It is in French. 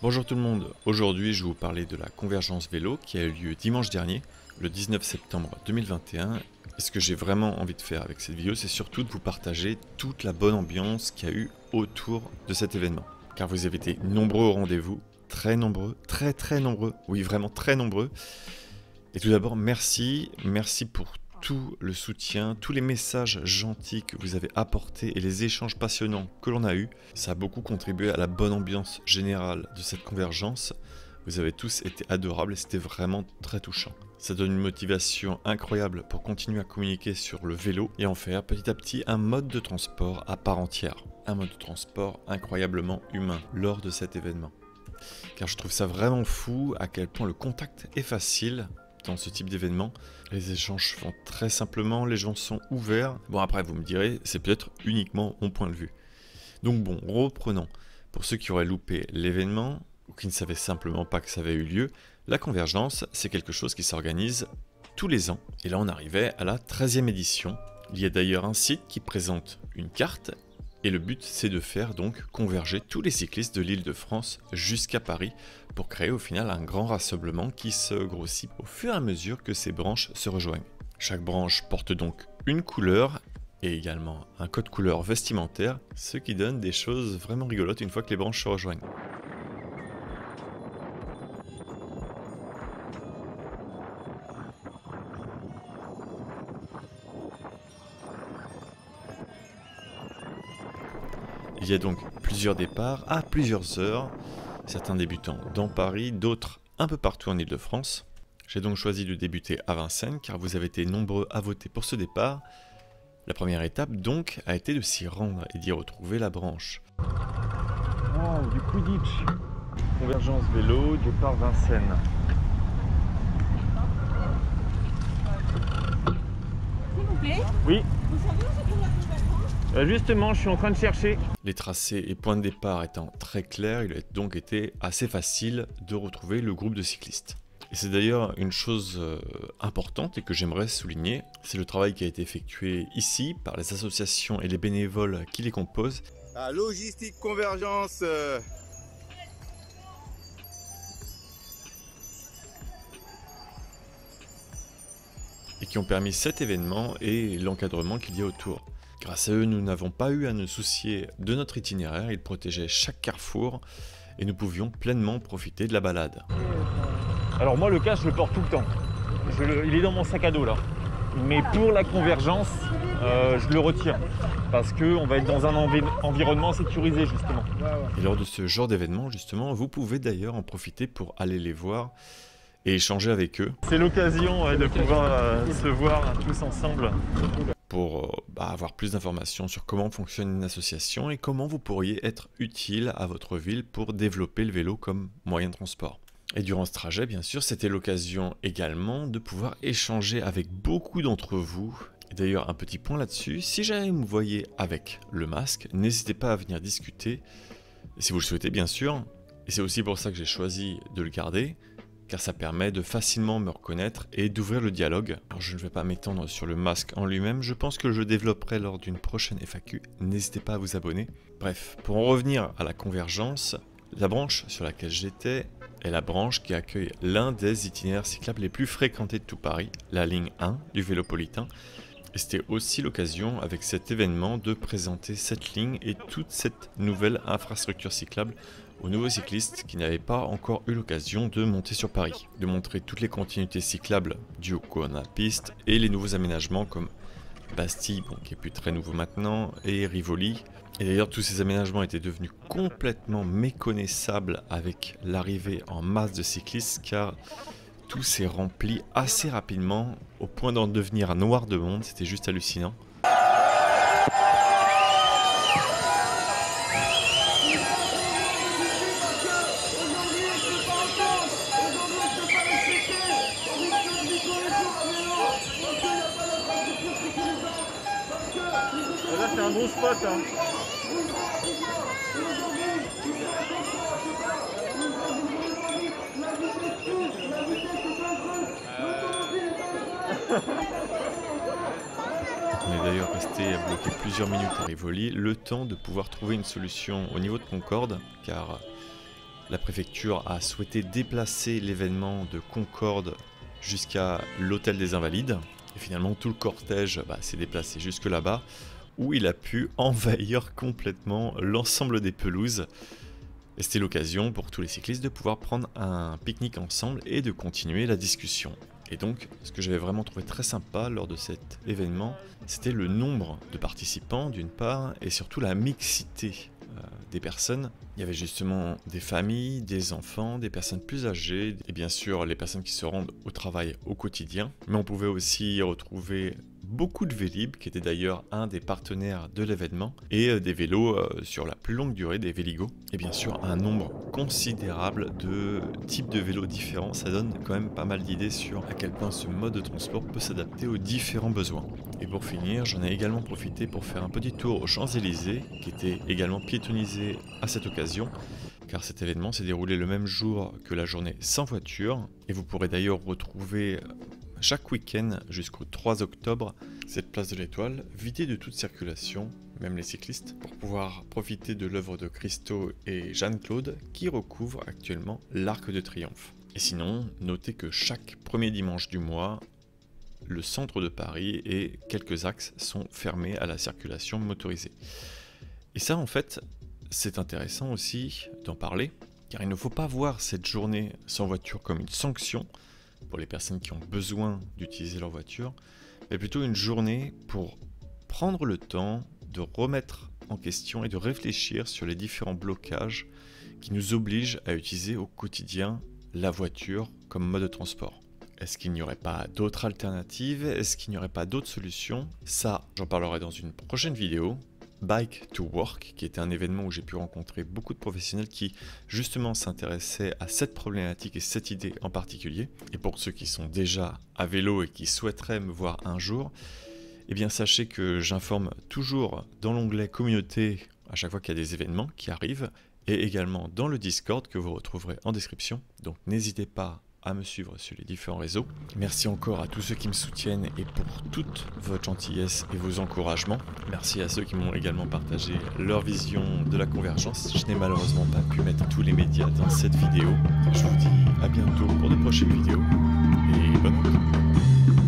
Bonjour tout le monde, aujourd'hui je vais vous parler de la convergence vélo qui a eu lieu dimanche dernier, le 19 septembre 2021. Et ce que j'ai vraiment envie de faire avec cette vidéo, c'est surtout de vous partager toute la bonne ambiance qu'il y a eu autour de cet événement. Car vous avez été nombreux au rendez-vous, très nombreux, très nombreux, oui vraiment très nombreux. Et tout d'abord, merci pour tout le soutien, tous les messages gentils que vous avez apportés et les échanges passionnants que l'on a eus. Ça a beaucoup contribué à la bonne ambiance générale de cette convergence. Vous avez tous été adorables et c'était vraiment très touchant. Ça donne une motivation incroyable pour continuer à communiquer sur le vélo et en faire petit à petit un mode de transport à part entière. Un mode de transport incroyablement humain lors de cet événement. Car je trouve ça vraiment fou à quel point le contact est facile dans ce type d'événement. Les échanges se font très simplement, les gens sont ouverts. Bon après vous me direz, c'est peut-être uniquement mon point de vue. Donc bon, reprenons. Pour ceux qui auraient loupé l'événement, ou qui ne savaient simplement pas que ça avait eu lieu, la convergence, c'est quelque chose qui s'organise tous les ans. Et là on arrivait à la 13e édition. Il y a d'ailleurs un site qui présente une carte. Et le but, c'est de faire donc converger tous les cyclistes de l'Île-de-France jusqu'à Paris pour créer au final un grand rassemblement qui se grossit au fur et à mesure que ces branches se rejoignent. Chaque branche porte donc une couleur et également un code couleur vestimentaire, ce qui donne des choses vraiment rigolotes une fois que les branches se rejoignent. Il y a donc plusieurs départs à plusieurs heures, certains débutant dans Paris, d'autres un peu partout en Île-de-France. J'ai donc choisi de débuter à Vincennes car vous avez été nombreux à voter pour ce départ. La première étape donc a été de s'y rendre et d'y retrouver la branche. Oh, du Quidditch. Convergence vélo, départ Vincennes. S'il vous plaît, Oui, vous savez où se trouve la convergence? justement, je suis en train de chercher. Les tracés et points de départ étant très clairs, il a donc été assez facile de retrouver le groupe de cyclistes. Et c'est d'ailleurs une chose importante et que j'aimerais souligner, c'est le travail qui a été effectué ici par les associations et les bénévoles qui les composent. La logistique convergence. Et qui ont permis cet événement et l'encadrement qu'il y a autour. Grâce à eux, nous n'avons pas eu à nous soucier de notre itinéraire, ils protégeaient chaque carrefour et nous pouvions pleinement profiter de la balade. Alors moi, le casque, je le porte tout le temps. Il est dans mon sac à dos là. Mais pour la convergence, je le retire. Parce qu'on va être dans un environnement sécurisé justement. Et lors de ce genre d'événement, justement, vous pouvez d'ailleurs en profiter pour aller les voir et échanger avec eux. C'est l'occasion de pouvoir se voir tous ensemble. Pour avoir plus d'informations sur comment fonctionne une association et comment vous pourriez être utile à votre ville pour développer le vélo comme moyen de transport. Et durant ce trajet, bien sûr, c'était l'occasion également de pouvoir échanger avec beaucoup d'entre vous. Et d'ailleurs, un petit point là-dessus, si jamais vous me voyez avec le masque, n'hésitez pas à venir discuter, si vous le souhaitez bien sûr. Et c'est aussi pour ça que j'ai choisi de le garder, car ça permet de facilement me reconnaître et d'ouvrir le dialogue. Alors je ne vais pas m'étendre sur le masque en lui-même, je pense que je le développerai lors d'une prochaine FAQ, n'hésitez pas à vous abonner. Bref, pour en revenir à la convergence, la branche sur laquelle j'étais est la branche qui accueille l'un des itinéraires cyclables les plus fréquentés de tout Paris, la ligne 1 du Vélopolitain. Et c'était aussi l'occasion avec cet événement de présenter cette ligne et toute cette nouvelle infrastructure cyclable aux nouveaux cyclistes qui n'avaient pas encore eu l'occasion de monter sur Paris, de montrer toutes les continuités cyclables dues au Corona Piste et les nouveaux aménagements comme Bastille, bon, qui est plus très nouveau maintenant, et Rivoli. Et d'ailleurs tous ces aménagements étaient devenus complètement méconnaissables avec l'arrivée en masse de cyclistes car tout s'est rempli assez rapidement au point d'en devenir noir de monde, c'était juste hallucinant. Là, c'est un bon spot. Hein. On est d'ailleurs resté bloqué plusieurs minutes à Rivoli, le temps de pouvoir trouver une solution au niveau de Concorde, car La préfecture a souhaité déplacer l'événement de Concorde jusqu'à l'hôtel des Invalides. Et finalement, tout le cortège s'est déplacé jusque là-bas, où il a pu envahir complètement l'ensemble des pelouses. Et c'était l'occasion pour tous les cyclistes de pouvoir prendre un pique-nique ensemble et de continuer la discussion. Et donc, ce que j'avais vraiment trouvé très sympa lors de cet événement, c'était le nombre de participants d'une part, et surtout la mixité des personnes. Il y avait justement des familles, des enfants, des personnes plus âgées, et bien sûr les personnes qui se rendent au travail au quotidien. Mais on pouvait aussi y retrouver beaucoup de Vélib, qui était d'ailleurs un des partenaires de l'événement, et des vélos sur la plus longue durée, des Véligo. Et bien sûr un nombre considérable de types de vélos différents, ça donne quand même pas mal d'idées sur à quel point ce mode de transport peut s'adapter aux différents besoins. Et pour finir, j'en ai également profité pour faire un petit tour aux Champs-Élysées, qui était également piétonnisé à cette occasion, car cet événement s'est déroulé le même jour que la journée sans voiture, et vous pourrez d'ailleurs retrouver chaque week-end jusqu'au 3 octobre cette place de l'Étoile vidée de toute circulation, même les cyclistes, pour pouvoir profiter de l'œuvre de Christo et Jeanne-Claude qui recouvre actuellement l'Arc de Triomphe. Et sinon, notez que chaque premier dimanche du mois, le centre de Paris et quelques axes sont fermés à la circulation motorisée. Et ça en fait, c'est intéressant aussi d'en parler, car il ne faut pas voir cette journée sans voiture comme une sanction pour les personnes qui ont besoin d'utiliser leur voiture, mais plutôt une journée pour prendre le temps de remettre en question et de réfléchir sur les différents blocages qui nous obligent à utiliser au quotidien la voiture comme mode de transport. Est-ce qu'il n'y aurait pas d'autres alternatives? Est-ce qu'il n'y aurait pas d'autres solutions? Ça, j'en parlerai dans une prochaine vidéo. Bike to Work, qui était un événement où j'ai pu rencontrer beaucoup de professionnels qui justement s'intéressaient à cette problématique et cette idée en particulier. Et pour ceux qui sont déjà à vélo et qui souhaiteraient me voir un jour, eh bien sachez que j'informe toujours dans l'onglet communauté à chaque fois qu'il y a des événements qui arrivent, et également dans le Discord que vous retrouverez en description. Donc n'hésitez pas à me suivre sur les différents réseaux. Merci encore à tous ceux qui me soutiennent et pour toute votre gentillesse et vos encouragements. Merci à ceux qui m'ont également partagé leur vision de la convergence. Je n'ai malheureusement pas pu mettre tous les médias dans cette vidéo. Je vous dis à bientôt pour de prochaines vidéos et bonne route.